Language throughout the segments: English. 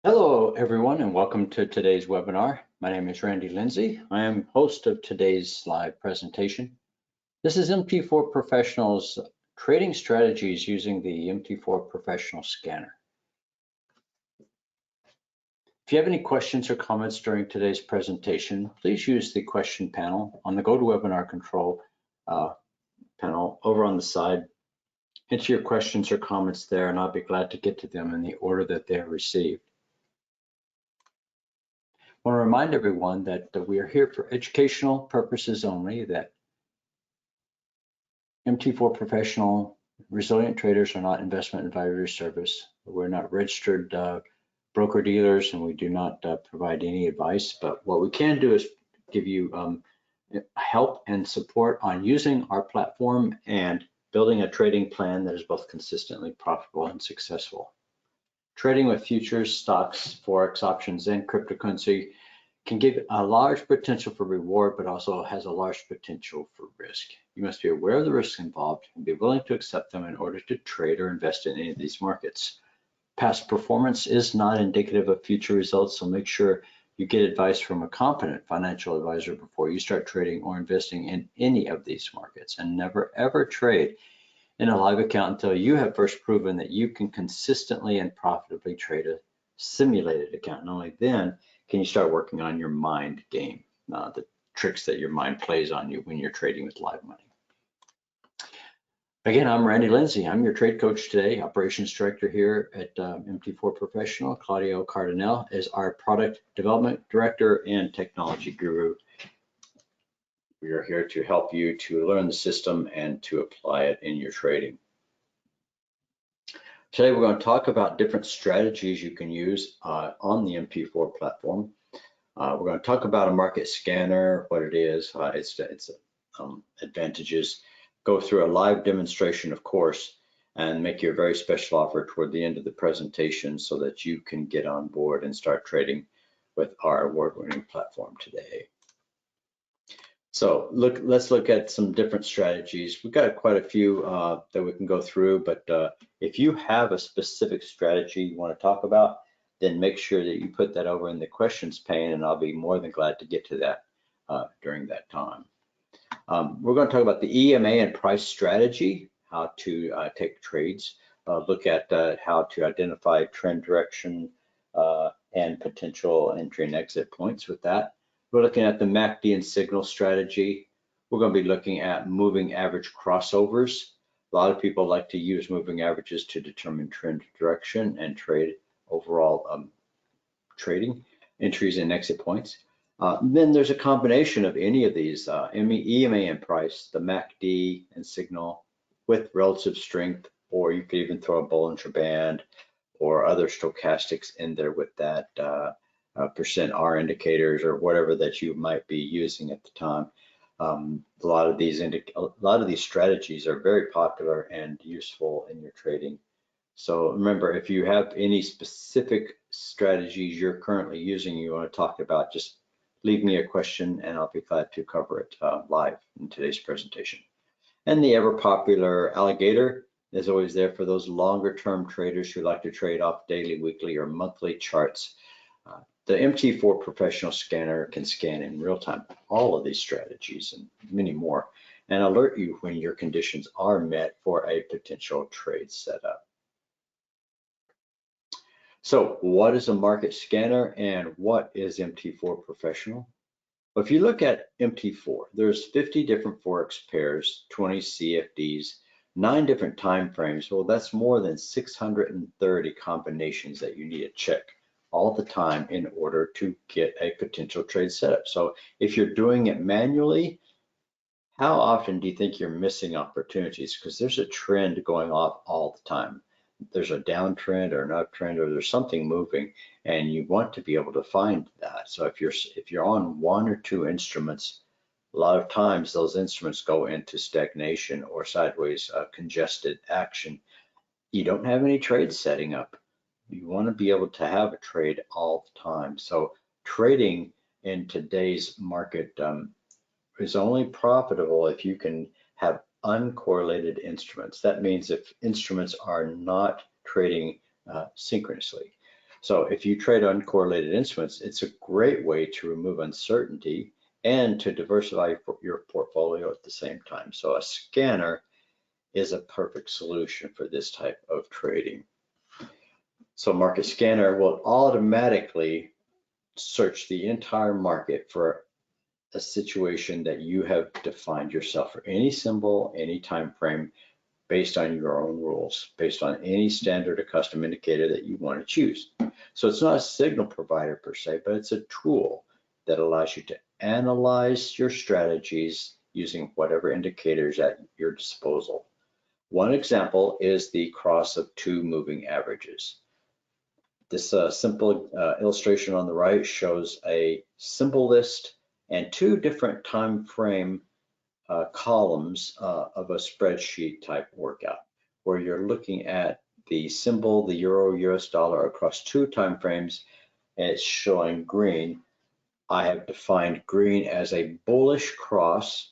Hello, everyone, and welcome to today's webinar. My name is Randy Lindsay. I am host of today's live presentation. This is MT4 Professional's trading strategies using the MT4 Professional Scanner. If you have any questions or comments during today's presentation, please use the question panel on the GoToWebinar control panel over on the side. Enter your questions or comments there, and I'll be glad to get to them in the order that they are received. I want to remind everyone that we are here for educational purposes only, that MT4 Professional Resilient Traders are not investment advisory service. We're not registered broker dealers, and we do not provide any advice, but what we can do is give you help and support on using our platform and building a trading plan that is both consistently profitable and successful. Trading with futures, stocks, forex options, and cryptocurrency can give a large potential for reward, but also has a large potential for risk. You must be aware of the risks involved and be willing to accept them in order to trade or invest in any of these markets. Past performance is not indicative of future results, so make sure you get advice from a competent financial advisor before you start trading or investing in any of these markets, and never ever trade in a live account until you have first proven that you can consistently and profitably trade a simulated account. And only then can you start working on your mind game, the tricks that your mind plays on you when you're trading with live money. Again, I'm Randy Lindsay. I'm your trade coach today, operations director here at MT4 Professional. Claudio Cardinale is our product development director and technology guru. We are here to help you to learn the system and to apply it in your trading. Today, we're going to talk about different strategies you can use on the MT4 platform. We're going to talk about a market scanner, what it is, its advantages, go through a live demonstration, of course, and make you a very special offer toward the end of the presentation so that you can get on board and start trading with our award-winning platform today. So let's look at some different strategies. We've got quite a few that we can go through, but if you have a specific strategy you want to talk about, then make sure that you put that over in the questions pane, and I'll be more than glad to get to that during that time. We're going to talk about the EMA and price strategy, how to take trades, look at how to identify trend direction and potential entry and exit points with that. We're looking at the MACD and signal strategy. We're going to be looking at moving average crossovers. A lot of people like to use moving averages to determine trend direction and trade overall trading, entries and exit points. Then there's a combination of any of these, EMA and price, the MACD and signal with relative strength, or you could even throw a Bollinger Band or other stochastics in there with that percent R indicators or whatever that you might be using at the time. A lot of these strategies are very popular and useful in your trading. So remember, if you have any specific strategies you're currently using, you want to talk about, just leave me a question and I'll be glad to cover it live in today's presentation. And the ever popular alligator is always there for those longer term traders who like to trade off daily, weekly, or monthly charts. The MT4 Professional Scanner can scan in real time all of these strategies and many more, and alert you when your conditions are met for a potential trade setup. So what is a market scanner and what is MT4 Professional? Well, if you look at MT4, there's 50 different forex pairs, 20 CFDs, 9 different time frames. Well, that's more than 630 combinations that you need to check all the time in order to get a potential trade setup. So if you're doing it manually, how often do you think you're missing opportunities? Because there's a trend going off all the time. There's a downtrend or an uptrend, or there's something moving, and you want to be able to find that. So if you're on 1 or 2 instruments, a lot of times those instruments go into stagnation or sideways congested action. You don't have any trades setting up. You want to be able to have a trade all the time. So trading in today's market is only profitable if you can have uncorrelated instruments. That means if instruments are not trading synchronously. So if you trade uncorrelated instruments, it's a great way to remove uncertainty and to diversify your portfolio at the same time. So a scanner is a perfect solution for this type of trading. So Market Scanner will automatically search the entire market for a situation that you have defined yourself for any symbol, any time frame, based on your own rules, based on any standard or custom indicator that you want to choose. So it's not a signal provider per se, but it's a tool that allows you to analyze your strategies using whatever indicators at your disposal. One example is the cross of two moving averages. This simple illustration on the right shows a symbol list and two different time frame columns of a spreadsheet type workout, where you're looking at the symbol, the euro, US dollar across two time frames, and it's showing green. I have defined green as a bullish cross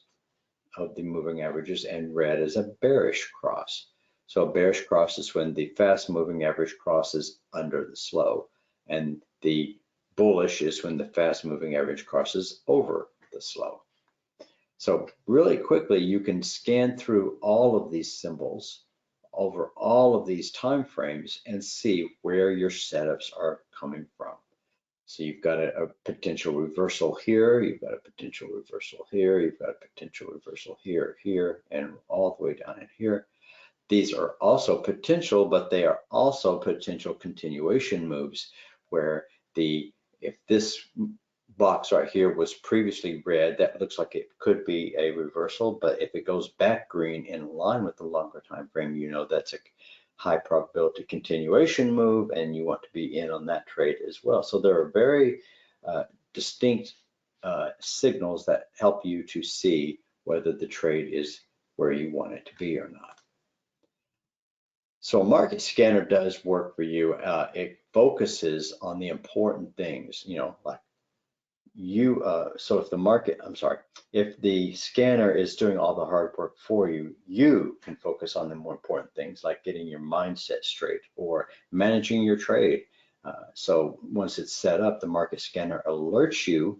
of the moving averages and red as a bearish cross. So a bearish cross is when the fast moving average crosses under the slow, and the bullish is when the fast moving average crosses over the slow. So really quickly, you can scan through all of these symbols over all of these time frames and see where your setups are coming from. So you've got a potential reversal here, you've got a potential reversal here, you've got a potential reversal here, here, and all the way down in here. These are also potential, but they are also potential continuation moves where if this box right here was previously red, that looks like it could be a reversal, but if it goes back green in line with the longer time frame, you know that's a high probability continuation move, and you want to be in on that trade as well. So there are very distinct signals that help you to see whether the trade is where you want it to be or not. So a market scanner does work for you. It focuses on the important things, you know, like so if the scanner is doing all the hard work for you, you can focus on the more important things like getting your mindset straight or managing your trade. So once it's set up, the market scanner alerts you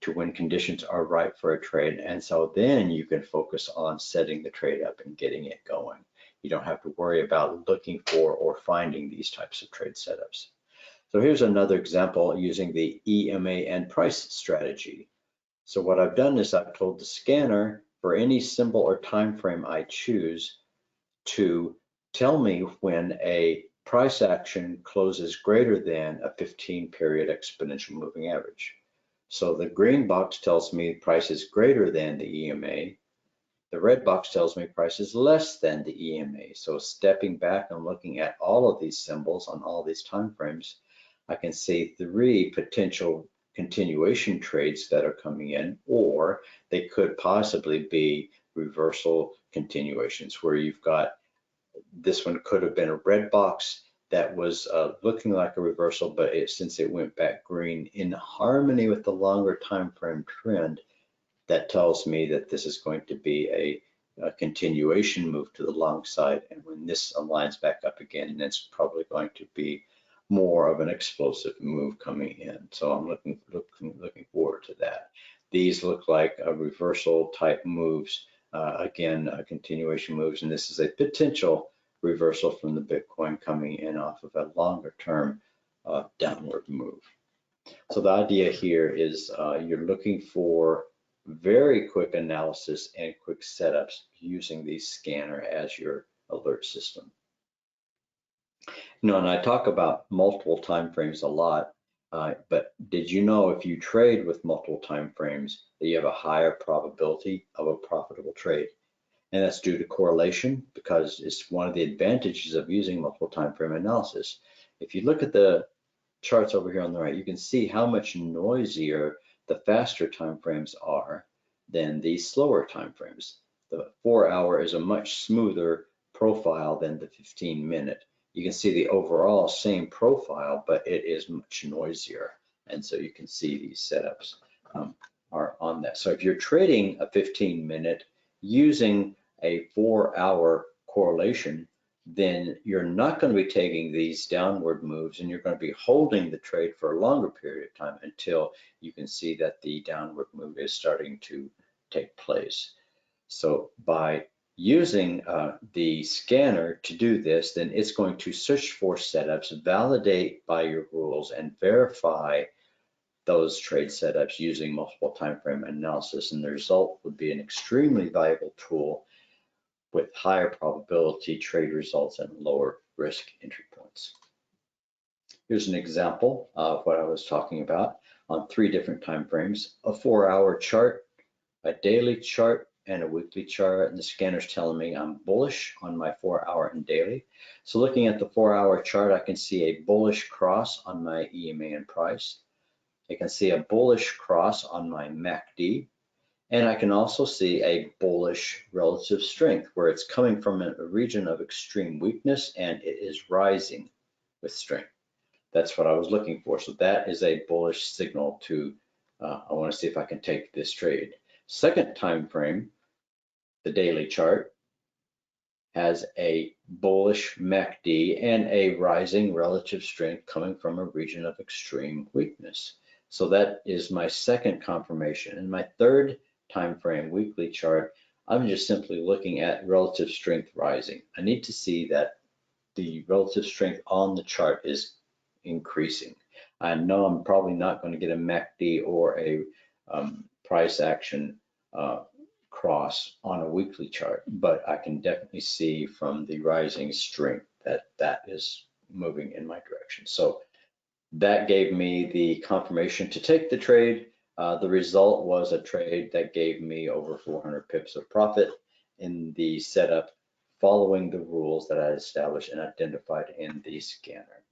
to when conditions are right for a trade. And so then you can focus on setting the trade up and getting it going. You don't have to worry about looking for or finding these types of trade setups. So here's another example using the EMA and price strategy. So what I've done is I've told the scanner for any symbol or time frame I choose to tell me when a price action closes greater than a 15-period exponential moving average. So the green box tells me price is greater than the EMA. The red box tells me price is less than the EMA. So stepping back and looking at all of these symbols on all these time frames, I can see three potential continuation trades that are coming in, or they could possibly be reversal continuations where you've got, this one could have been a red box that was looking like a reversal, but since it went back green in harmony with the longer time frame trend, that tells me that this is going to be a continuation move to the long side. And when this aligns back up again, that's probably going to be more of an explosive move coming in. So I'm looking forward to that. These look like a reversal type moves, again, continuation moves, and this is a potential reversal from the Bitcoin coming in off of a longer term downward move. So the idea here is you're looking for very quick analysis and quick setups using the scanner as your alert system. You know, and I talk about multiple time frames a lot, but did you know if you trade with multiple time frames that you have a higher probability of a profitable trade? And that's due to correlation, because it's one of the advantages of using multiple time frame analysis. If you look at the charts over here on the right, you can see how much noisier the faster time frames are than the slower time frames. The 4-hour is a much smoother profile than the 15-minute. You can see the overall same profile, but it is much noisier. And so you can see these setups are on that. So if you're trading a 15-minute using a 4-hour correlation, then you're not going to be taking these downward moves, and you're going to be holding the trade for a longer period of time until you can see that the downward move is starting to take place. So by using the scanner to do this, then it's going to search for setups, validate by your rules, and verify those trade setups using multiple time frame analysis, and the result would be an extremely valuable tool with higher probability trade results and lower risk entry points. Here's an example of what I was talking about on 3 different time frames: a 4-hour chart, a daily chart, and a weekly chart. And the scanner's telling me I'm bullish on my 4-hour and daily. So looking at the 4-hour chart, I can see a bullish cross on my EMA and price. I can see a bullish cross on my MACD. And I can also see a bullish relative strength where it's coming from a region of extreme weakness and it is rising with strength. That's what I was looking for. So that is a bullish signal to, I want to see if I can take this trade. Second time frame, the daily chart, has a bullish MACD and a rising relative strength coming from a region of extreme weakness. So that is my second confirmation. And my third time frame weekly chart, I'm just simply looking at relative strength rising. I need to see that the relative strength on the chart is increasing. I know I'm probably not going to get a MACD or a price action cross on a weekly chart, but I can definitely see from the rising strength that that is moving in my direction. So that gave me the confirmation to take the trade. The result was a trade that gave me over 400 pips of profit in the setup following the rules that I established and identified in the scanner.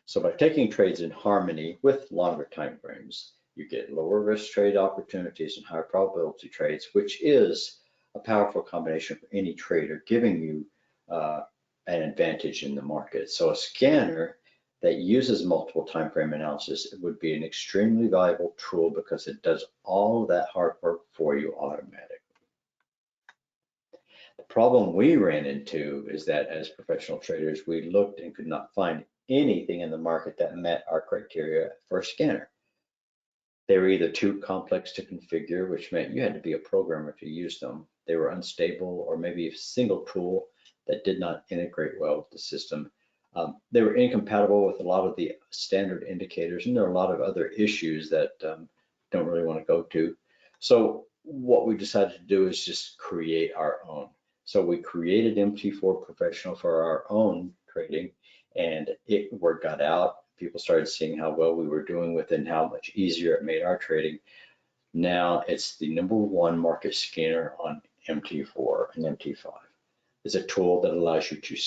So by taking trades in harmony with longer time frames, you get lower risk trade opportunities and higher probability trades, which is a powerful combination for any trader, giving you an advantage in the market. So a scanner that uses multiple time frame analysis would be an extremely valuable tool because it does all of that hard work for you automatically. The problem we ran into is that as professional traders, we looked and could not find anything in the market that met our criteria for a scanner. They were either too complex to configure, which meant you had to be a programmer to use them. They were unstable, or maybe a single tool that did not integrate well with the system. They were incompatible with a lot of the standard indicators, and there are a lot of other issues that don't really want to go to. So what we decided to do is just create our own. So we created MT4Professional for our own trading, and word got out. People started seeing how well we were doing with it and how much easier it made our trading. Now it's the #1 market scanner on MT4 and MT5. It's a tool that allows you to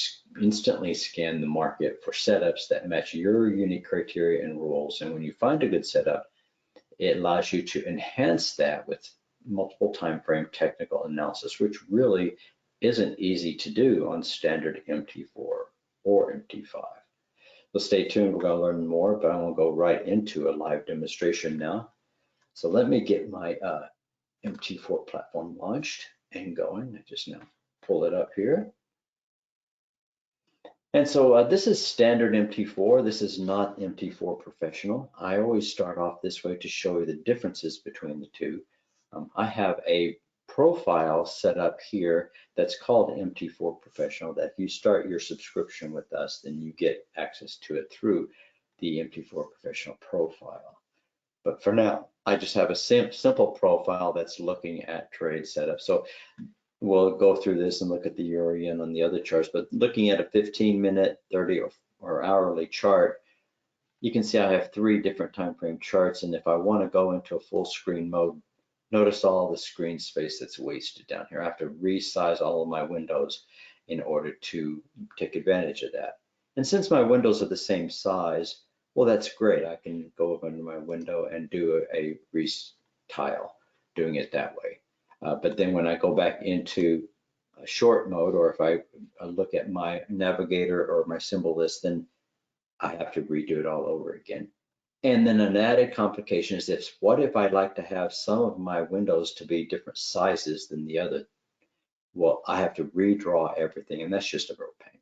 instantly scan the market for setups that match your unique criteria and rules. And when you find a good setup, it allows you to enhance that with multiple time frame technical analysis, which really isn't easy to do on standard MT4 or MT5. So stay tuned, we're going to learn more, but I want to go right into a live demonstration now. So let me get my MT4 platform launched and going. I just now pull it up here. And so this is standard MT4. This is not MT4 Professional. I always start off this way to show you the differences between the two. I have a profile set up here that's called MT4 Professional, that if you start your subscription with us, then you get access to it through the MT4 Professional profile. But for now, I just have a simple profile that's looking at trade setup. So we'll go through this and look at the euro yen on the other charts, but looking at a 15-minute, 30 or hourly chart, you can see I have 3 different time frame charts. And if I want to go into a full screen mode, notice all the screen space that's wasted down here. I have to resize all of my windows in order to take advantage of that. And since my windows are the same size, well, that's great. I can go up into my window and do a retile, doing it that way. But then when I go back into a short mode, or if I look at my navigator or my symbol list, then I have to redo it all over again. And then an added complication is this: what if I'd like to have some of my windows to be different sizes than the other? well, I have to redraw everything, and that's just a real pain.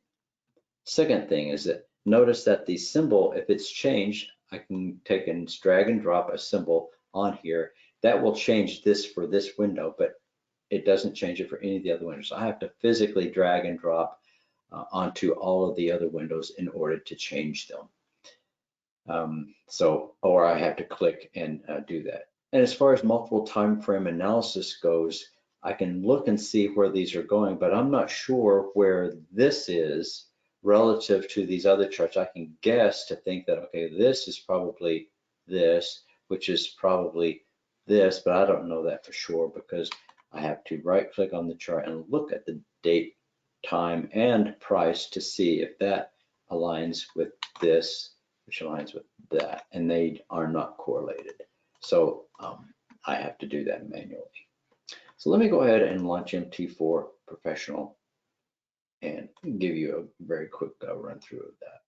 Second thing is that notice that the symbol, if it's changed, I can take and drag and drop a symbol on here. That will change this for this window, but it doesn't change it for any of the other windows. So I have to physically drag and drop onto all of the other windows in order to change them. Or I have to click and do that. And as far as multiple time frame analysis goes, I can look and see where these are going, but I'm not sure where this is relative to these other charts. I can guess to think that, okay, this is probably this, which is probably this, but I don't know that for sure because I have to right click on the chart and look at the date, time, and price to see if that aligns with this, which aligns with that, and they are not correlated. So I have to do that manually. So let me go ahead and launch MT4Professional and give you a very quick run through of that.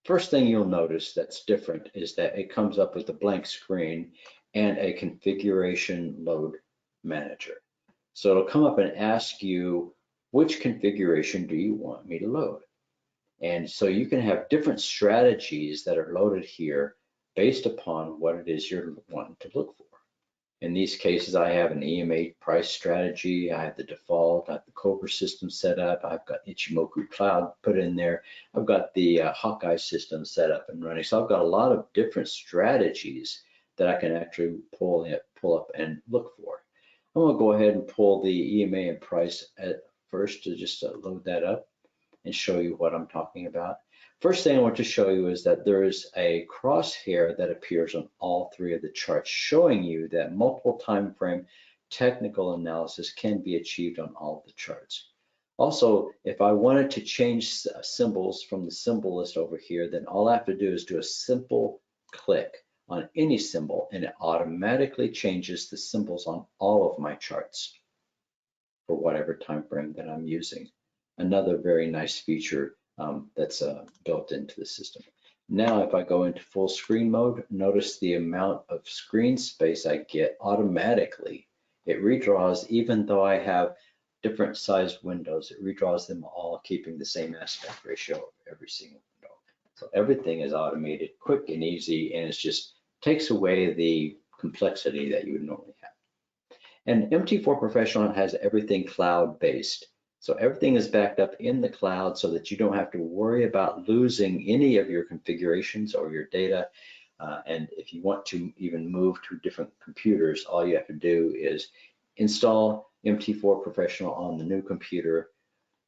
First thing you'll notice that's different is that it comes up with a blank screen and a configuration load manager. So it'll come up and ask you, which configuration do you want me to load? And so you can have different strategies that are loaded here based upon what it is you're wanting to look for. In these cases, I have an EMA price strategy. I have the default, I have the Cobra system set up. I've got Ichimoku Cloud put in there. I've got the Hawkeye system set up and running. So I've got a lot of different strategies that I can actually pull up and look for. I'm gonna go ahead and pull the EMA and price at first to just load that up and show you what I'm talking about. First thing I want to show you is that there is a crosshair that appears on all three of the charts, showing you that multiple time frame technical analysis can be achieved on all of the charts. Also, if I wanted to change symbols from the symbol list over here, then all I have to do is do a simple click on any symbol and it automatically changes the symbols on all of my charts for whatever time frame that I'm using. Another very nice feature that's built into the system. Now, if I go into full screen mode, notice the amount of screen space I get automatically. It redraws, even though I have different sized windows, it redraws them all, keeping the same aspect ratio of every single window. So everything is automated, quick and easy, and it just takes away the complexity that you would normally have. And MT4Professional has everything cloud-based. So everything is backed up in the cloud so that you don't have to worry about losing any of your configurations or your data. And if you want to even move to different computers, all you have to do is install MT4Professional on the new computer.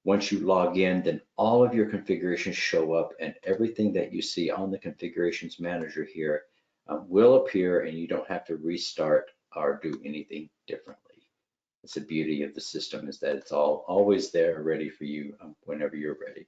Once you log in, then all of your configurations show up and everything that you see on the configurations manager here will appear, and you don't have to restart or do anything differently. It's the beauty of the system, is that it's always there ready for you whenever you're ready.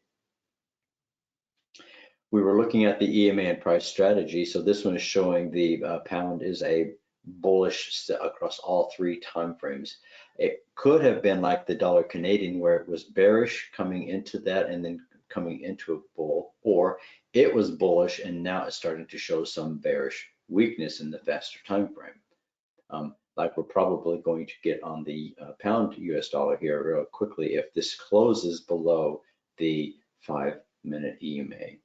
We were looking at the EMA and price strategy. So this one is showing the pound is a bullish across all three time frames. It could have been like the dollar Canadian, where it was bearish coming into that and then coming into a bull, or it was bullish and now it's starting to show some bearish weakness in the faster time frame. Like we're probably going to get on the pound US dollar here real quickly if this closes below the 5-minute EMA,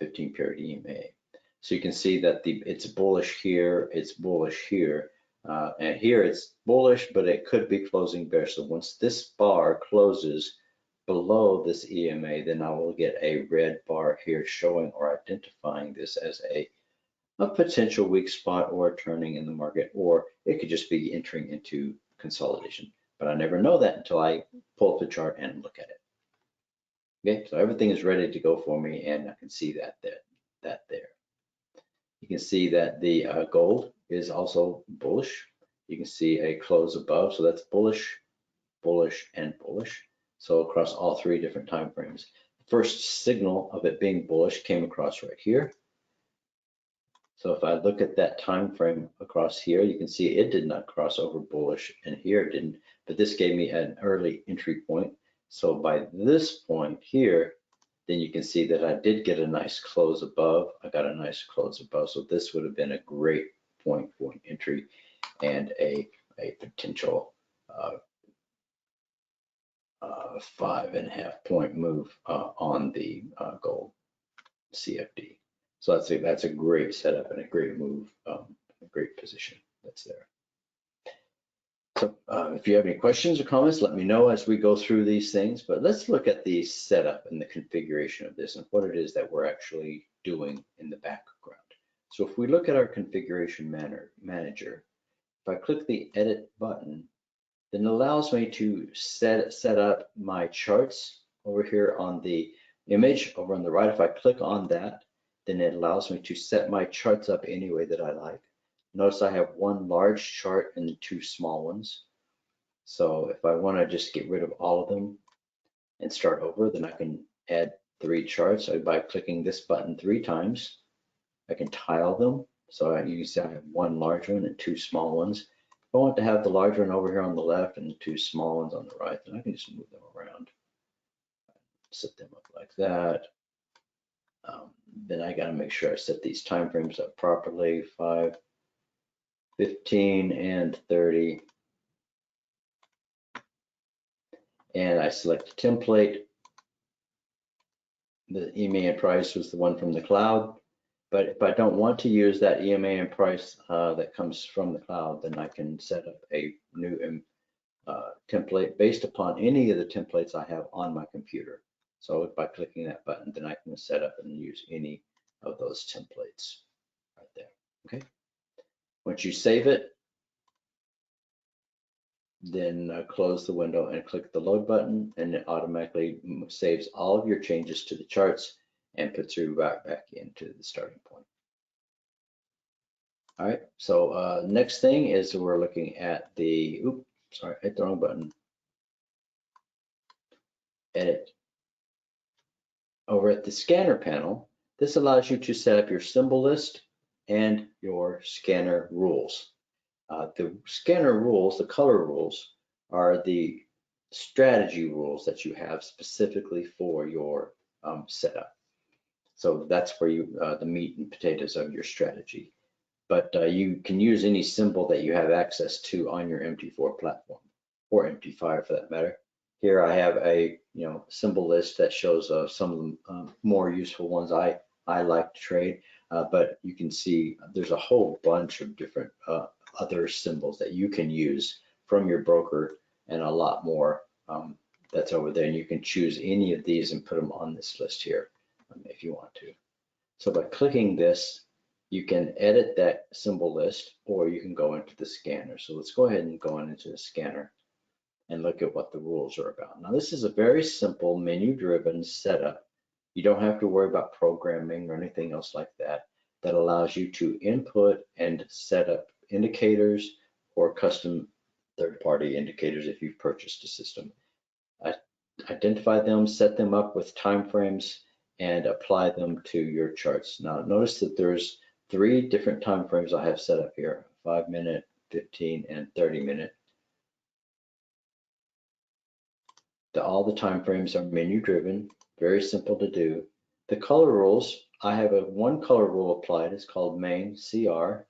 15-period EMA. So you can see that it's bullish here, it's bullish here, and here it's bullish, but it could be closing bearish. So once this bar closes below this EMA, then I will get a red bar here showing or identifying this as a potential weak spot or turning in the market, or it could just be entering into consolidation. But I never know that until I pull up the chart and look at it. Okay, so everything is ready to go for me, and I can see that there. You can see that the gold is also bullish. You can see a close above, so that's bullish, bullish, and bullish. So across all three different time frames. The first signal of it being bullish came across right here. So if I look at that time frame across here, you can see it did not cross over bullish, and here it didn't, but this gave me an early entry point. So by this point here, then you can see that I did get a nice close above. I got a nice close above. So this would have been a great point for an entry and a potential 5.5 point move on the gold CFD. So that's a great setup and a great move, a great position that's there. So if you have any questions or comments, let me know as we go through these things, but let's look at the setup and the configuration of this and what it is that we're actually doing in the background. So if we look at our configuration manager, if I click the edit button, then it allows me to set up my charts over here on the image over on the right. If I click on that, then it allows me to set my charts up any way that I like. Notice I have one large chart and two small ones. So if I want to just get rid of all of them and start over, then I can add 3 charts. So by clicking this button 3 times, I can tile them. So you can see I have one large one and 2 small ones. If I want to have the large one over here on the left and 2 small ones on the right, then I can just move them around. Set them up like that. Then I got to make sure I set these time frames up properly, 5, 15, and 30. And I select the template. The EMA and price was the one from the cloud. But if I don't want to use that EMA and price that comes from the cloud, then I can set up a new template based upon any of the templates I have on my computer. So by clicking that button, then I can set up and use any of those templates right there. Okay. Once you save it, then close the window and click the load button, and it automatically saves all of your changes to the charts and puts you right back into the starting point. All right, so next thing is we're looking at the, oops, sorry, I hit the wrong button. Edit. Over at the scanner panel, this allows you to set up your symbol list and your scanner rules. The scanner rules, the color rules, are the strategy rules that you have specifically for your setup. So that's where you the meat and potatoes of your strategy. But you can use any symbol that you have access to on your MT4 platform, or MT5 for that matter. Here I have a symbol list that shows some of the more useful ones I like to trade. But you can see there's a whole bunch of different other symbols that you can use from your broker, and a lot more that's over there. And you can choose any of these and put them on this list here if you want to. So by clicking this, you can edit that symbol list, or you can go into the scanner. So let's go ahead and go into the scanner and look at what the rules are about. Now this is a very simple menu-driven setup. You don't have to worry about programming or anything else like that. That allows you to input and set up indicators or custom third-party indicators if you've purchased a system. Identify them, set them up with timeframes, and apply them to your charts. Now notice that there's 3 different timeframes I have set up here: 5-minute, 15, and 30-minute. All the timeframes are menu-driven, very simple to do. The color rules, I have one color rule applied. It's called main CR,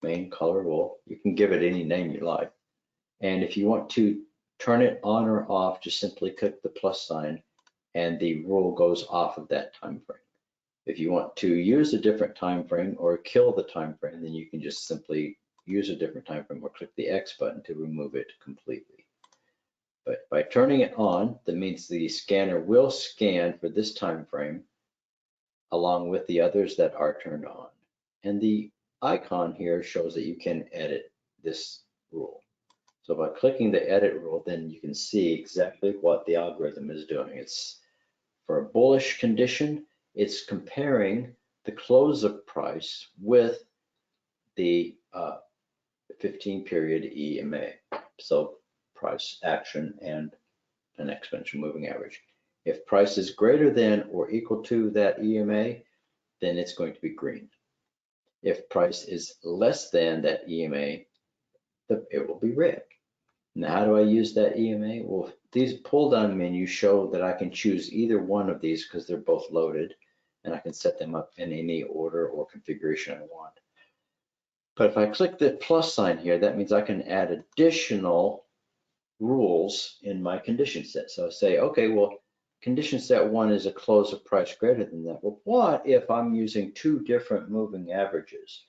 main color rule. You can give it any name you like. And if you want to turn it on or off, just simply click the plus sign and the rule goes off of that time frame. If you want to use a different time frame or kill the time frame, then you can just simply use a different time frame or click the X button to remove it completely. But by turning it on, that means the scanner will scan for this time frame along with the others that are turned on. And the icon here shows that you can edit this rule. So by clicking the edit rule, then you can see exactly what the algorithm is doing. It's for a bullish condition, it's comparing the close of price with the 15 period EMA. So price, action, and an exponential moving average. If price is greater than or equal to that EMA, then it's going to be green. If price is less than that EMA, it will be red. Now, how do I use that EMA? Well, these pull down menus show that I can choose either one of these because they're both loaded, and I can set them up in any order or configuration I want. But if I click the plus sign here, that means I can add additional rules in my condition set. So I say, okay, well, condition set 1 is a close of price greater than that. Well, what if I'm using 2 different moving averages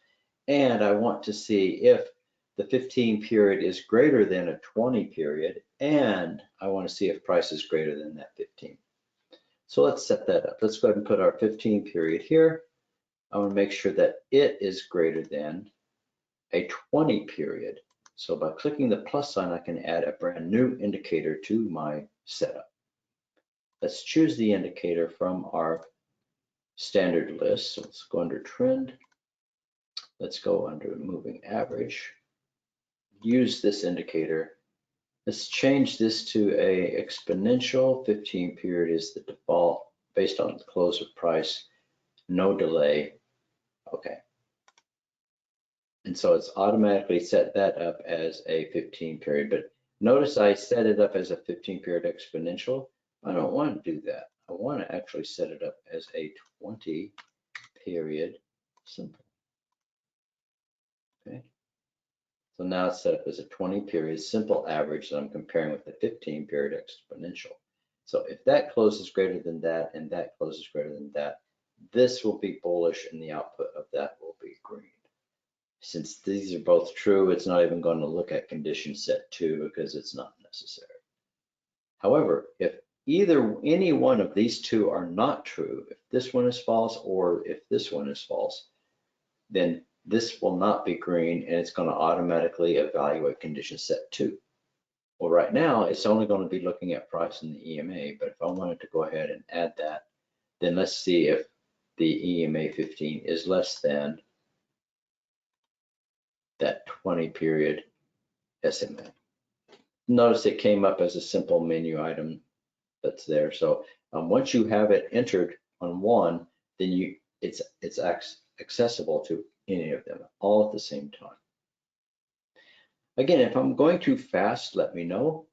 and I want to see if the 15 period is greater than a 20 period, and I want to see if price is greater than that 15. So let's set that up. Let's go ahead and put our 15 period here. I want to make sure that it is greater than a 20 period. So by clicking the plus sign, I can add a brand new indicator to my setup. Let's choose the indicator from our standard list. So let's go under trend. Let's go under moving average. Use this indicator. Let's change this to a exponential. 15 period is the default based on the close of price, no delay. Okay. And so it's automatically set that up as a 15 period, but notice I set it up as a 15 period exponential. I don't want to do that. I want to actually set it up as a 20 period simple. Okay. So now it's set up as a 20 period simple average that I'm comparing with the 15 period exponential. So if that closes greater than that and that closes greater than that, this will be bullish and the output of that will be green. Since these are both true, it's not even going to look at condition set 2 because it's not necessary. However, if any one of these two are not true, if this one is false or if this one is false, then this will not be green and it's going to automatically evaluate condition set 2. Well, right now it's only going to be looking at price in the EMA, but if I wanted to go ahead and add that, then let's see if the EMA 15 is less than that 20 period SMA. Notice it came up as a simple menu item that's there. So once you have it entered on one, then it's accessible to any of them all at the same time. Again, if I'm going too fast, let me know.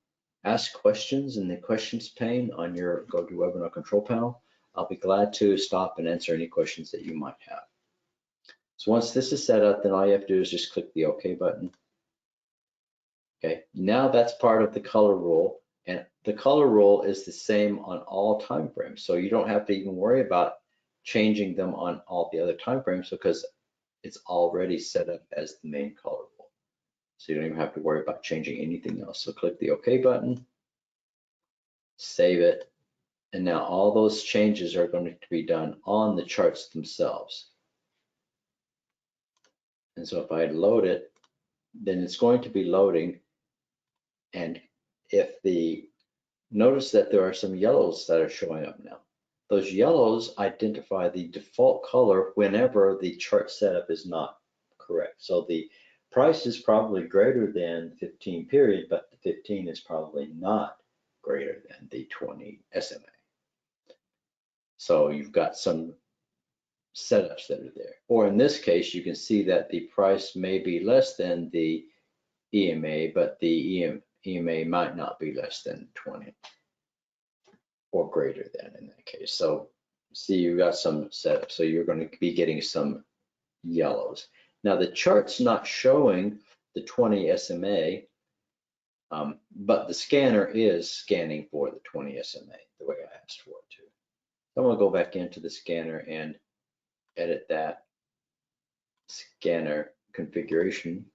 Ask questions in the questions pane on your GoToWebinar control panel. I'll be glad to stop and answer any questions that you might have. So once this is set up, then all you have to do is just click the OK button. Okay, now that's part of the color rule, and the color rule is the same on all time frames. So you don't have to even worry about changing them on all the other time frames because it's already set up as the main color rule. So you don't even have to worry about changing anything else. So click the OK button, save it, and now all those changes are going to be done on the charts themselves. And so if I load it, then it's going to be loading. And notice that there are some yellows that are showing up now. Those yellows identify the default color whenever the chart setup is not correct. So the price is probably greater than 15 period, but the 15 is probably not greater than the 20 SMA. So you've got some setups that are there. Or in this case, you can see that the price may be less than the EMA, but the EMA might not be less than 20 or greater than in that case. So see, you've got some setups. So you're going to be getting some yellows. Now the chart's not showing the 20 SMA, but the scanner is scanning for the 20 SMA the way I asked for it to. So I'm going to go back into the scanner and edit that scanner configuration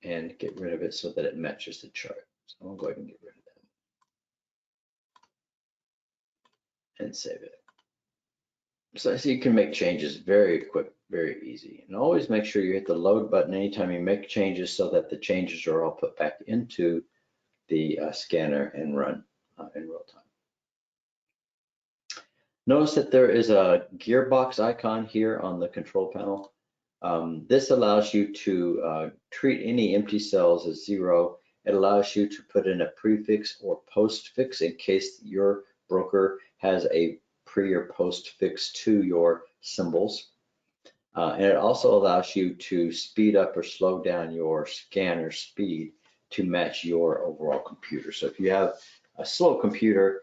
and get rid of it so that it matches the chart. So I'll go ahead and get rid of that and save it. So you can make changes very quick, very easy. And always make sure you hit the load button anytime you make changes so that the changes are all put back into the scanner and run in real time. Notice that there is a gearbox icon here on the control panel. This allows you to treat any empty cells as 0. It allows you to put in a prefix or postfix in case your broker has a pre or postfix to your symbols. And it also allows you to speed up or slow down your scanner speed to match your overall computer. So if you have a slow computer,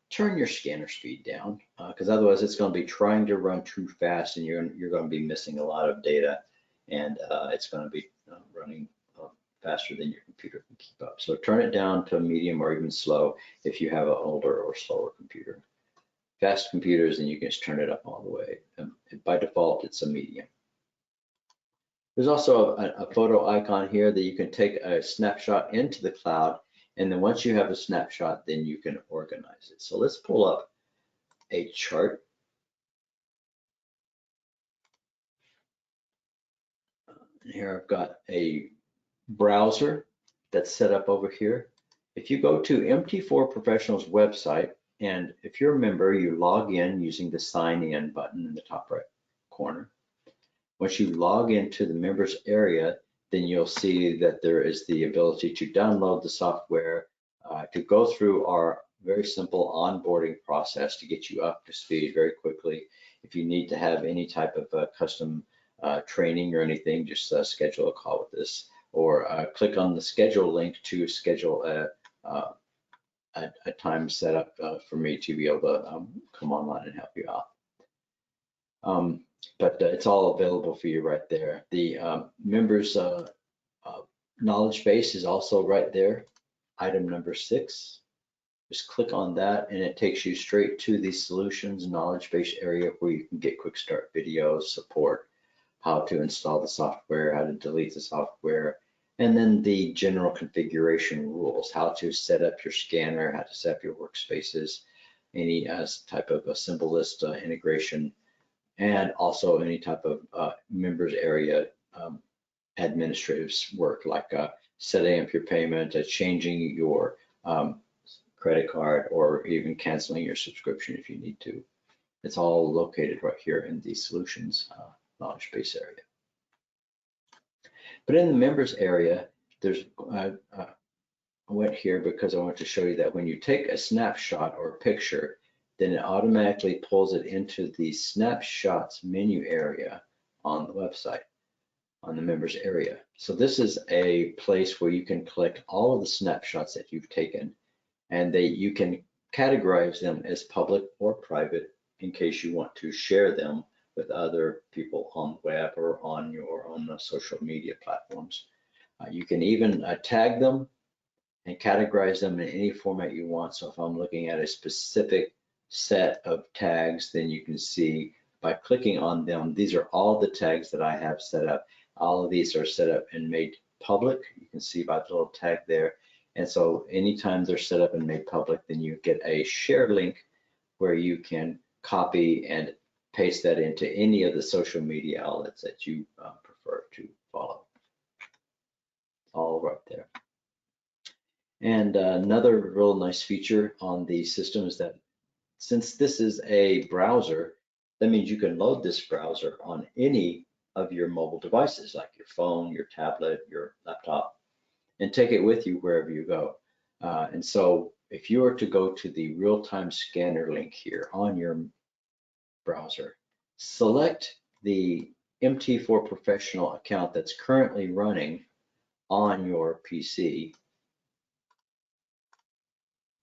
turn your scanner speed down because otherwise it's going to be trying to run too fast and you're going to be missing a lot of data, and it's going to be running faster than your computer can keep up. So turn it down to medium or even slow if you have an older or slower computer. Fast computers, then you can just turn it up all the way. By default, it's a medium. There's also a photo icon here that you can take a snapshot into the cloud, and then once you have a snapshot, then you can organize it. So let's pull up a chart. Here I've got a browser that's set up over here. If you go to MT4Professional's website, and if you're a member, you log in using the sign in button in the top right corner. Once you log into the members area, then you'll see that there is the ability to download the software, to go through our very simple onboarding process to get you up to speed very quickly. If you need to have any type of custom training or anything, just schedule a call with us, or click on the schedule link to schedule a time set up for me to be able to come online and help you out. But it's all available for you right there. The members knowledge base is also right there, item number 6. Just click on that and it takes you straight to the solutions knowledge base area where you can get quick start videos, support, how to install the software, how to delete the software, and then the general configuration rules, how to set up your scanner, how to set up your workspaces, any type of a symbol list integration, and also any type of members area administrative work, like setting up your payment, changing your credit card, or even canceling your subscription if you need to. It's all located right here in the solutions knowledge base area. But in the members area, there's I went here because I want to show you that when you take a snapshot or a picture, then it automatically pulls it into the snapshots menu area on the website, on the members area. So this is a place where you can collect all of the snapshots that you've taken, and you can categorize them as public or private in case you want to share them with other people on the web or on your own social media platforms. You can even tag them and categorize them in any format you want. So if I'm looking at a specific set of tags, then you can see by clicking on them, these are all the tags that I have set up. All of these are set up and made public. You can see by the little tag there. And so anytime they're set up and made public, then you get a share link where you can copy and paste that into any of the social media outlets that you prefer to follow. All right there. And another real nice feature on the system is that since this is a browser, that means you can load this browser on any of your mobile devices, like your phone, your tablet, your laptop, and take it with you wherever you go. And so if you were to go to the real-time scanner link here on your browser, select the MT4Professional account that's currently running on your PC,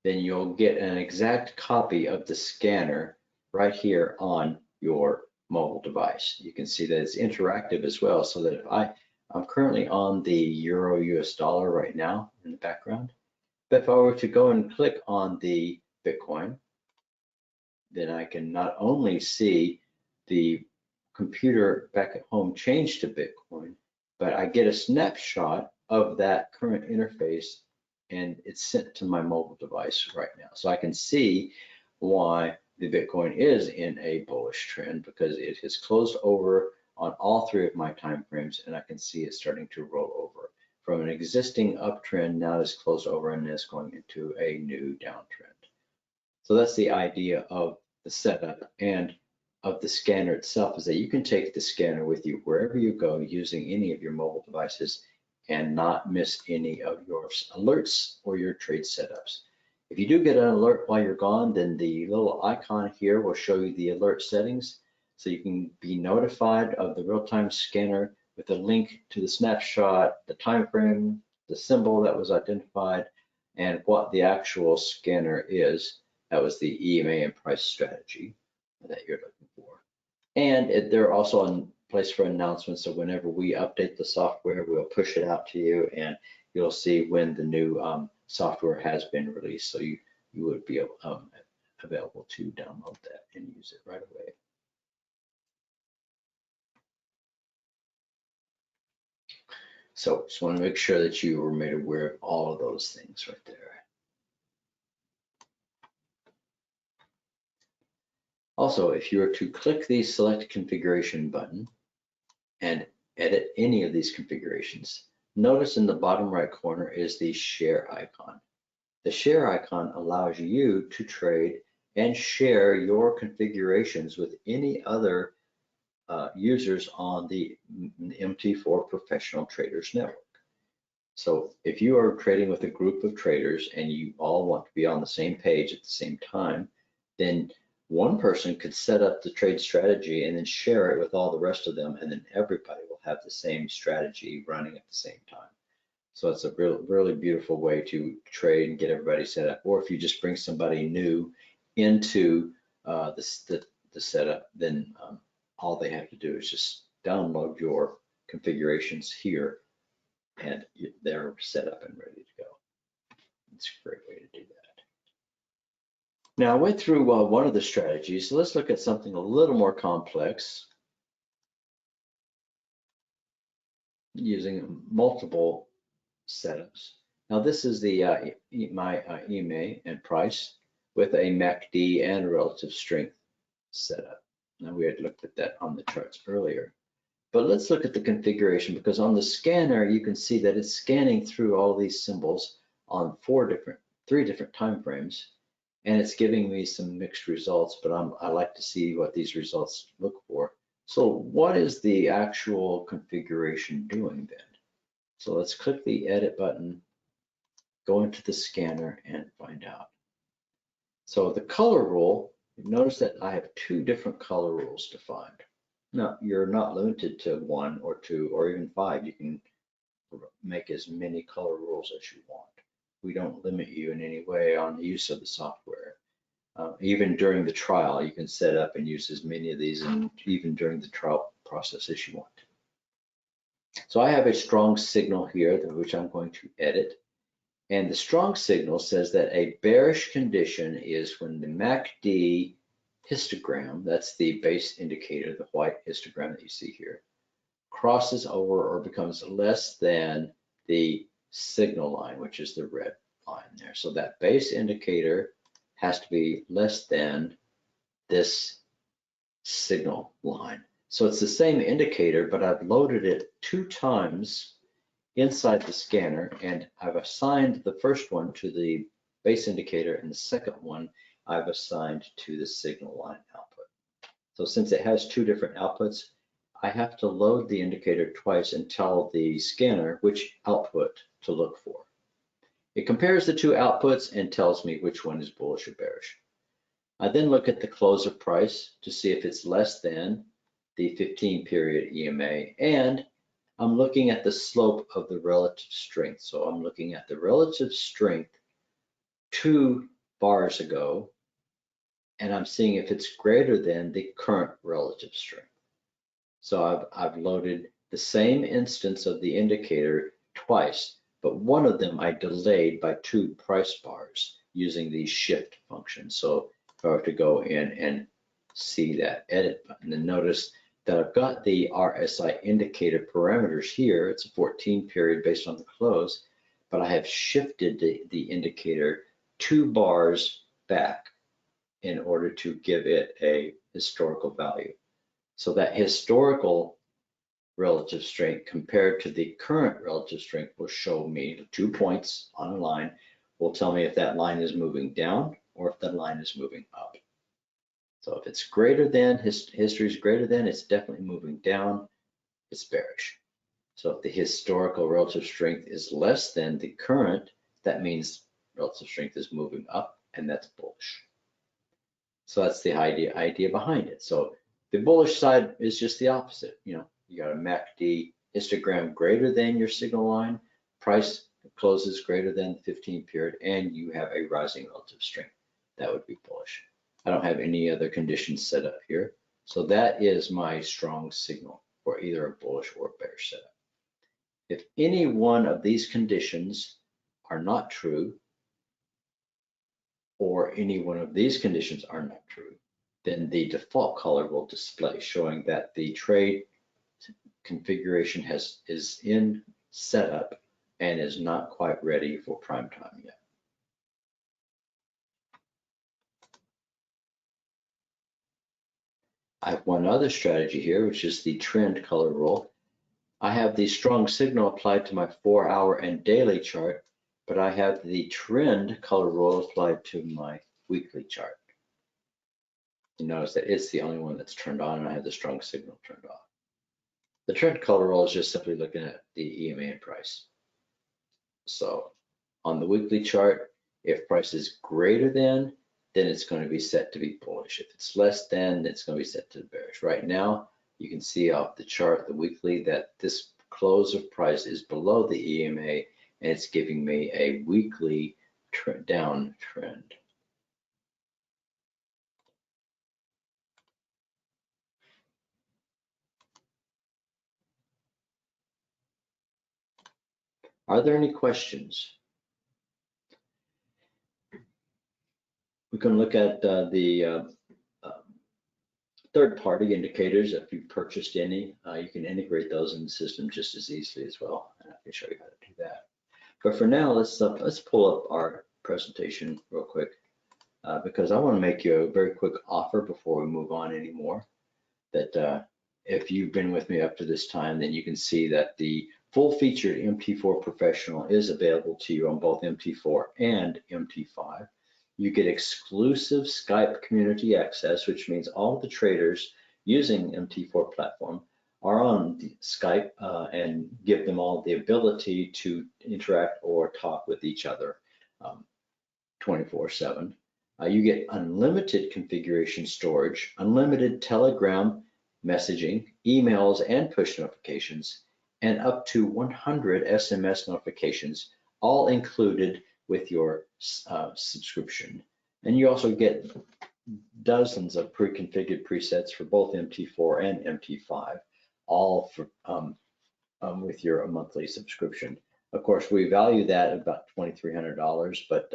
then you'll get an exact copy of the scanner right here on your mobile device. You can see that it's interactive as well, so that if I'm currently on the Euro US dollar right now in the background, but if I were to go and click on the Bitcoin, then I can not only see the computer back at home change to Bitcoin, but I get a snapshot of that current interface, and it's sent to my mobile device right now. So I can see why the Bitcoin is in a bullish trend, because it has closed over on all 3 of my time frames, and I can see it starting to roll over from an existing uptrend. Now it's closed over and it's going into a new downtrend. So that's the idea of the setup and of the scanner itself, is that you can take the scanner with you wherever you go using any of your mobile devices and not miss any of your alerts or your trade setups. If you do get an alert while you're gone, then the little icon here will show you the alert settings, so you can be notified of the real-time scanner with a link to the snapshot, the time frame, the symbol that was identified, and what the actual scanner is. That was the EMA and price strategy that you're looking for. And there are also place for announcements. So whenever we update the software, we'll push it out to you, and you'll see when the new software has been released. So you would be available to download that and use it right away. So just want to make sure that you were made aware of all of those things right there. Also, if you were to click the Select Configuration button and edit any of these configurations, notice in the bottom right corner is the share icon. The share icon allows you to trade and share your configurations with any other users on the MT4Professional Traders Network. So if you are trading with a group of traders and you all want to be on the same page at the same time, then one person could set up the trade strategy and then share it with all the rest of them, and then everybody will have the same strategy running at the same time. So it's a really beautiful way to trade and get everybody set up. Or if you just bring somebody new into the setup, then all they have to do is just download your configurations here, and they're set up and ready to go. It's a great way to do that. Now, I went through one of the strategies, so let's look at something a little more complex using multiple setups. Now, this is the my EMA and price with a MACD and relative strength setup. Now, we had looked at that on the charts earlier. But let's look at the configuration, because on the scanner, you can see that it's scanning through all these symbols on three different time frames. And it's giving me some mixed results, but I like to see what these results look for. So what is the actual configuration doing then? So let's click the edit button, go into the scanner and find out. So the color rule, notice that I have two different color rules defined. Now, you're not limited to 1 or 2 or even 5. You can make as many color rules as you want. We don't limit you in any way on the use of the software. Even during the trial, you can set up and use as many of these, and even during the trial process as you want. So I have a strong signal here, which I'm going to edit. And the strong signal says that a bearish condition is when the MACD histogram, that's the base indicator, the white histogram that you see here, crosses over or becomes less than the signal line, which is the red line there. So that base indicator has to be less than this signal line. So it's the same indicator, but I've loaded it 2 times inside the scanner, and I've assigned the first one to the base indicator, and the second one I've assigned to the signal line output. So since it has 2 different outputs, I have to load the indicator twice and tell the scanner which output to look for. It compares the 2 outputs and tells me which one is bullish or bearish. I then look at the closer price to see if it's less than the 15-period EMA, and I'm looking at the slope of the relative strength. So I'm looking at the relative strength 2 bars ago, and I'm seeing if it's greater than the current relative strength. So I've loaded the same instance of the indicator twice, but one of them I delayed by 2 price bars using the shift function. So if I were to go in and see that edit button, and notice that I've got the RSI indicator parameters here. It's a 14 period based on the close, but I have shifted the indicator 2 bars back in order to give it a historical value. So that historical relative strength compared to the current relative strength will show me 2 points on a line, will tell me if that line is moving down or if that line is moving up. So if it's greater than, history is greater than, it's definitely moving down, it's bearish. So if the historical relative strength is less than the current, that means relative strength is moving up, and that's bullish. So that's the idea behind it. So the bullish side is just the opposite. You got a MACD histogram greater than your signal line, price closes greater than the 15 period, and you have a rising relative strength. That would be bullish. I don't have any other conditions set up here. So that is my strong signal. for either a bullish or bearish setup. If any one of these conditions are not true, or any one of these conditions are not true, then the default color will display, showing that the trade configuration is in setup and is not quite ready for prime time yet. I have one other strategy here, which is the trend color rule. I have the strong signal applied to my 4-hour and daily chart, but I have the trend color rule applied to my weekly chart. You notice that it's the only one that's turned on, and I have the strong signal turned off. The trend color rule is just simply looking at the EMA and price. So on the weekly chart, if price is greater than, then it's going to be set to be bullish. If it's less than, it's going to be set to bearish. Right now, you can see off the chart, the weekly, that this close of price is below the EMA, and it's giving me a weekly down trend. Are there any questions? We can look at the third-party indicators. If you've purchased any, you can integrate those in the system just as easily as well. And I can show you how to do that. But for now, let's pull up our presentation real quick because I want to make you a very quick offer before we move on anymore. That if you've been with me up to this time, then you can see that the full-featured MT4 Professional is available to you on both MT4 and MT5. You get exclusive Skype community access, which means all the traders using MT4 platform are on the Skype and give them all the ability to interact or talk with each other 24/7. You get unlimited configuration storage, unlimited Telegram messaging, emails, and push notifications, and up to 100 SMS notifications, all included with your subscription. And you also get dozens of pre-configured presets for both MT4 and MT5, all for, with your monthly subscription. Of course, we value that at about $2,300, but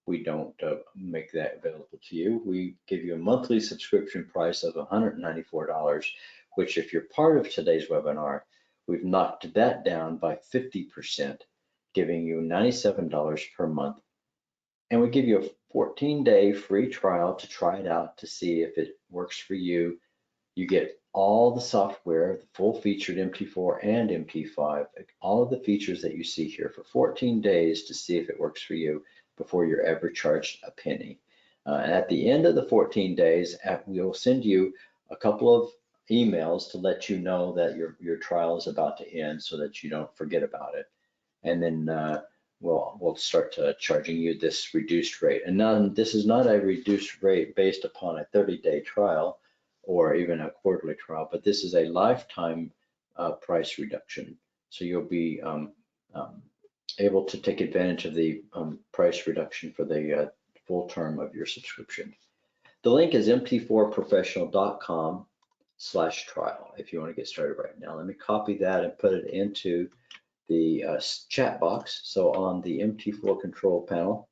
we don't make that available to you. We give you a monthly subscription price of $194, which if you're part of today's webinar, we've knocked that down by 50%, giving you $97 per month. And we give you a 14-day free trial to try it out to see if it works for you. You get all the software, the full-featured MT4 and MT5, all of the features that you see here for 14 days to see if it works for you before you're ever charged a penny. And at the end of the 14 days, we'll send you a couple of emails to let you know that your trial is about to end so that you don't forget about it. And then we'll start charging you this reduced rate. And now this is not a reduced rate based upon a 30-day trial or even a quarterly trial, but this is a lifetime price reduction. So you'll be able to take advantage of the price reduction for the full term of your subscription. The link is MT4Professional.com/trial if you want to get started right now. Let me copy that and put it into the chat box. So on the MT4 control panel,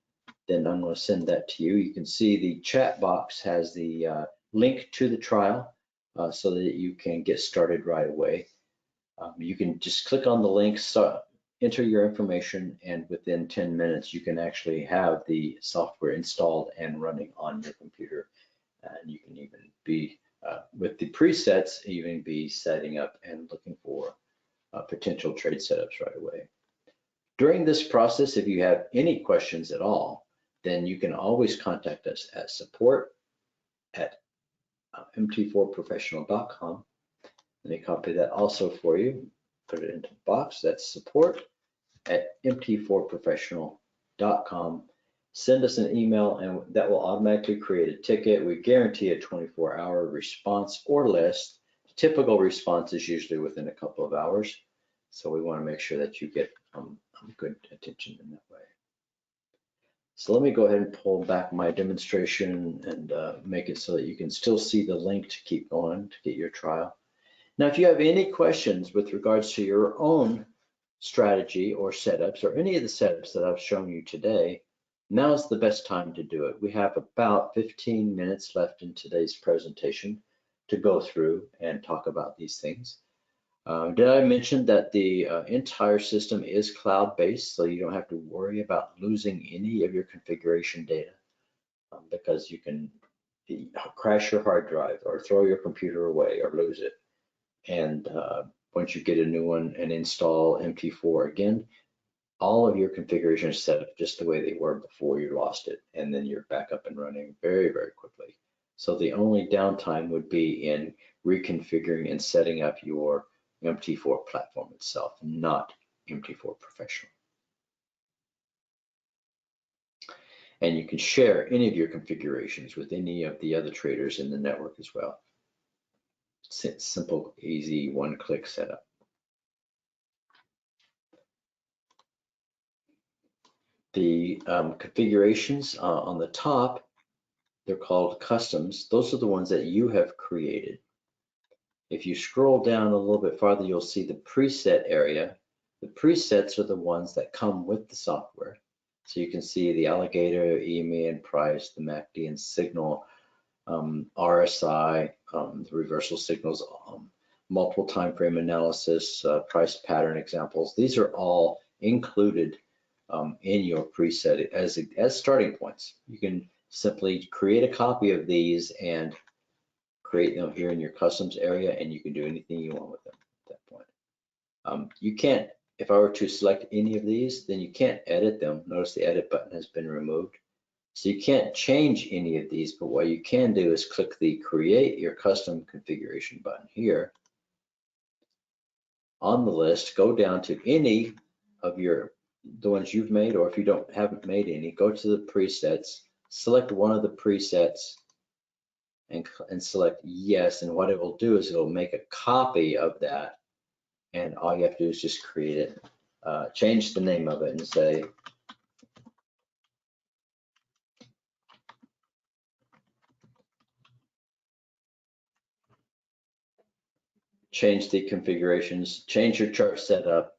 then I'm going to send that to you. You can see the chat box has the link to the trial so that you can get started right away. You can just click on the link, enter your information, and within 10 minutes, you can actually have the software installed and running on your computer. And you can even be, with the presets, even be setting up and looking for potential trade setups right away. During this process, if you have any questions at all, then you can always contact us at support@mt4professional.com. Let me copy that also for you, put it into the box. That's support@mt4professional.com. Send us an email and that will automatically create a ticket. We guarantee a 24-hour response or less. Typical response is usually within a couple of hours. So we want to make sure that you get good attention in that way. So let me go ahead and pull back my demonstration and make it so that you can still see the link to keep going to get your trial. Now, if you have any questions with regards to your own strategy or setups or any of the setups that I've shown you today, now's the best time to do it. We have about 15 minutes left in today's presentation to go through and talk about these things. Did I mention that the entire system is cloud-based, so you don't have to worry about losing any of your configuration data because you can crash your hard drive or throw your computer away or lose it. And once you get a new one and install MT4 again, all of your configuration is set up just the way they were before you lost it, and then you're back up and running very, very quickly. So the only downtime would be in reconfiguring and setting up your MT4 platform itself, not MT4Professional. And you can share any of your configurations with any of the other traders in the network as well. It's simple, easy, one-click setup. The configurations on the top, they're called customs. Those are the ones that you have created. If you scroll down a little bit farther, you'll see the preset area. The presets are the ones that come with the software. So you can see the alligator, EMA and price, the MACD and signal, RSI, the reversal signals, multiple time frame analysis, price pattern examples. These are all included in your preset as starting points. You can simply create a copy of these and create them here in your customs area, and you can do anything you want with them at that point. You can't, if I were to select any of these, then you can't edit them. Notice the edit button has been removed. So you can't change any of these, but what you can do is click the create your custom configuration button here on the list, go down to any of the ones you've made, or if you haven't made any, go to the presets, select one of the presets and select yes, and what it will do is it'll make a copy of that, and all you have to do is just create it, change the name of it and say change the configurations, change your chart setup,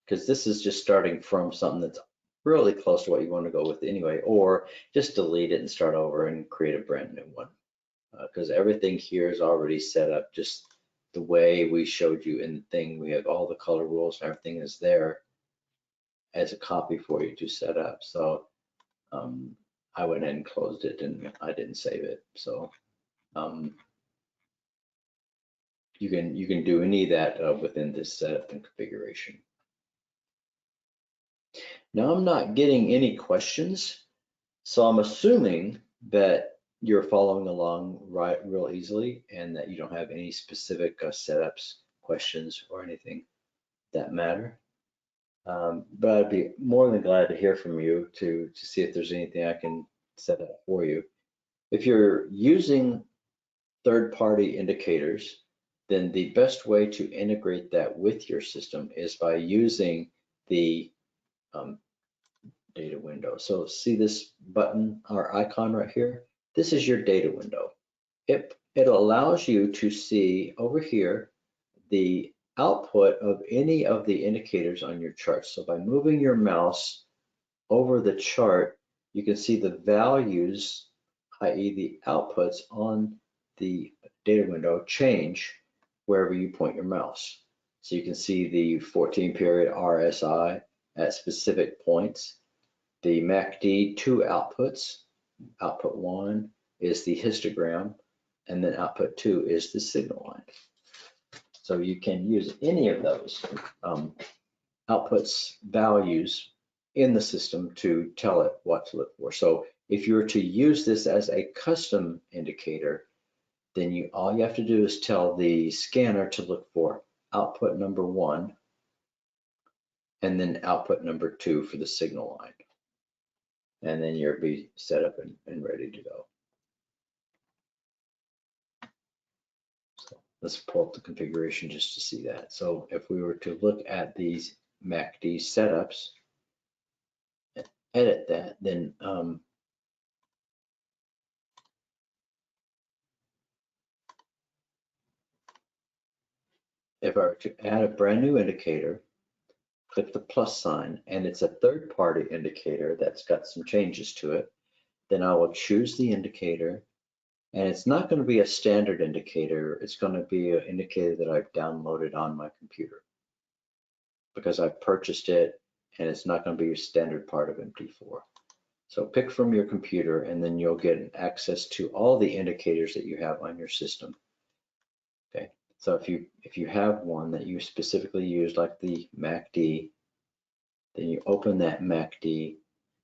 because this is just starting from something that's really close to what you want to go with anyway, or just delete it and start over and create a brand new one. Because everything here is already set up just the way we showed you in the thing. We have all the color rules, everything is there as a copy for you to set up. So I went ahead and closed it and I didn't save it. So you can do any of that within this setup and configuration. Now I'm not getting any questions, so I'm assuming that you're following along real easily and that you don't have any specific setups, questions, or anything that matter. But I'd be more than glad to hear from you to see if there's anything I can set up for you. If you're using third-party indicators, then the best way to integrate that with your system is by using the data window. So see this button or icon right here? This is your data window. It allows you to see over here the output of any of the indicators on your chart. So by moving your mouse over the chart, you can see the values, i.e. the outputs on the data window change wherever you point your mouse. So you can see the 14 period RSI at specific points. The MACD, two outputs. Output one is the histogram, and then output two is the signal line. So you can use any of those outputs, values in the system to tell it what to look for. So if you were to use this as a custom indicator, then all you have to do is tell the scanner to look for output number one, and then output number two for the signal line. And then you'll be set up and ready to go. So let's pull up the configuration just to see that. So if we were to look at these MACD setups, edit that, then If I were to add a brand new indicator, click the plus sign, and it's a third-party indicator that's got some changes to it, then I will choose the indicator, and it's not going to be a standard indicator. It's going to be an indicator that I've downloaded on my computer because I've purchased it, and it's not going to be a standard part of MT4. So pick from your computer, and then you'll get access to all the indicators that you have on your system. Okay, so if you have one that you specifically use, like the MACD, then you open that MACD,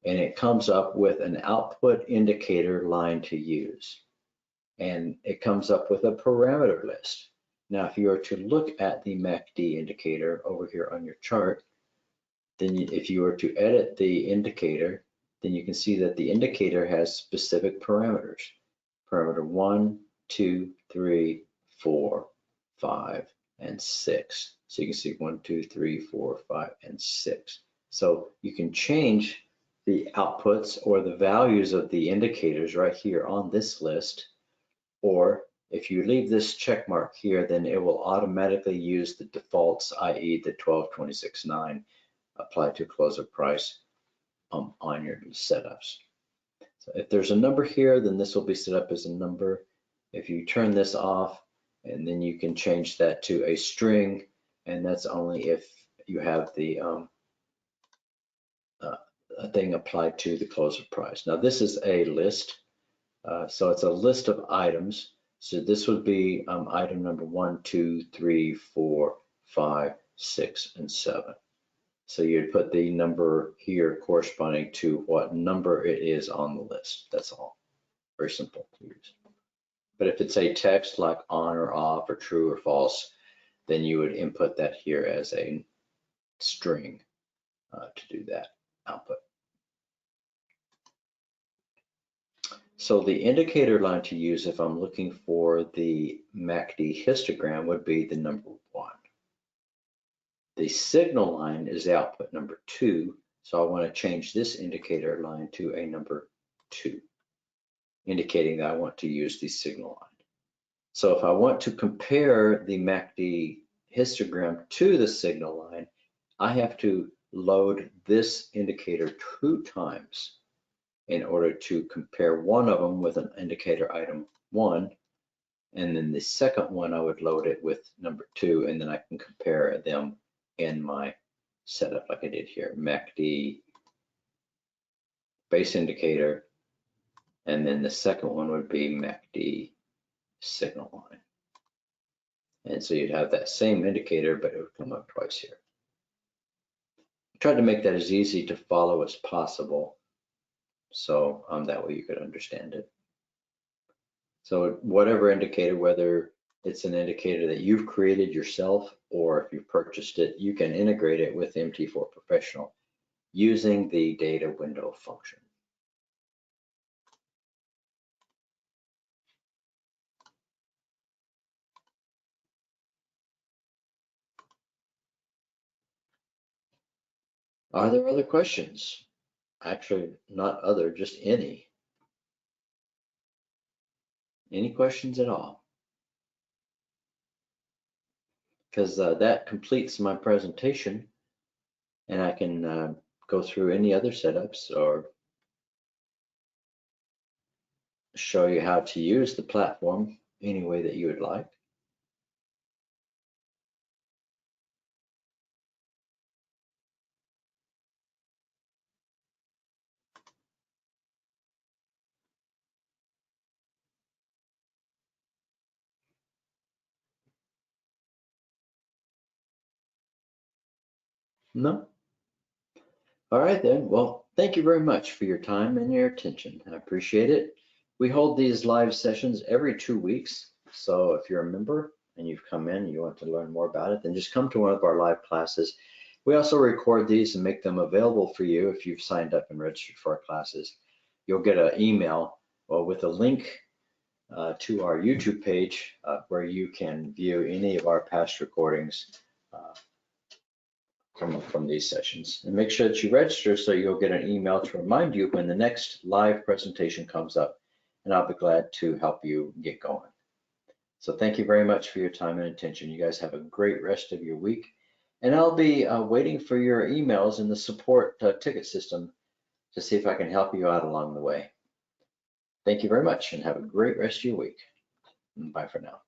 and it comes up with an output indicator line to use. And it comes up with a parameter list. Now, if you are to look at the MACD indicator over here on your chart, then if you were to edit the indicator, then you can see that the indicator has specific parameters. Parameter 1, 2, 3, 4, 5, and 6. So you can see 1, 2, 3, 4, 5, and 6. So you can change the outputs or the values of the indicators right here on this list. Or if you leave this check mark here, then it will automatically use the defaults, i.e. the 12.26.9 applied to closing price on your setups. So if there's a number here, then this will be set up as a number. If you turn this off, and then you can change that to a string, and that's only if you have the a thing applied to the closing price. Now this is a list, so it's a list of items. So this would be item number 1, 2, 3, 4, 5, 6, and 7. So you'd put the number here corresponding to what number it is on the list. That's all. Very simple to use. But if it's a text like on or off or true or false, then you would input that here as a string to do that output. So the indicator line to use if I'm looking for the MACD histogram would be the number 1. The signal line is the output number 2, so I want to change this indicator line to a number 2, indicating that I want to use the signal line. So if I want to compare the MACD histogram to the signal line, I have to load this indicator 2 times in order to compare one of them with an indicator item 1, and then the second one I would load it with number 2, and then I can compare them in my setup like I did here. MACD base indicator, and then the second one would be MACD signal line. And so you'd have that same indicator, but it would come up twice here. I tried to make that as easy to follow as possible, so that way you could understand it. So whatever indicator, whether it's an indicator that you've created yourself or if you've purchased it, you can integrate it with MT4Professional using the data window function. Are there other questions? Actually, not other, just any. Any questions at all? Because that completes my presentation, and I can go through any other setups or show you how to use the platform any way that you would like. No? All right then. Well, thank you very much for your time and your attention. I appreciate it. We hold these live sessions every 2 weeks. So if you're a member and you've come in and you want to learn more about it, then just come to one of our live classes. We also record these and make them available for you if you've signed up and registered for our classes. You'll get an email with a link to our YouTube page where you can view any of our past recordings from these sessions. And make sure that you register so you'll get an email to remind you when the next live presentation comes up, and I'll be glad to help you get going. So thank you very much for your time and attention. You guys have a great rest of your week. And I'll be waiting for your emails in the support ticket system to see if I can help you out along the way. Thank you very much and have a great rest of your week. Bye for now.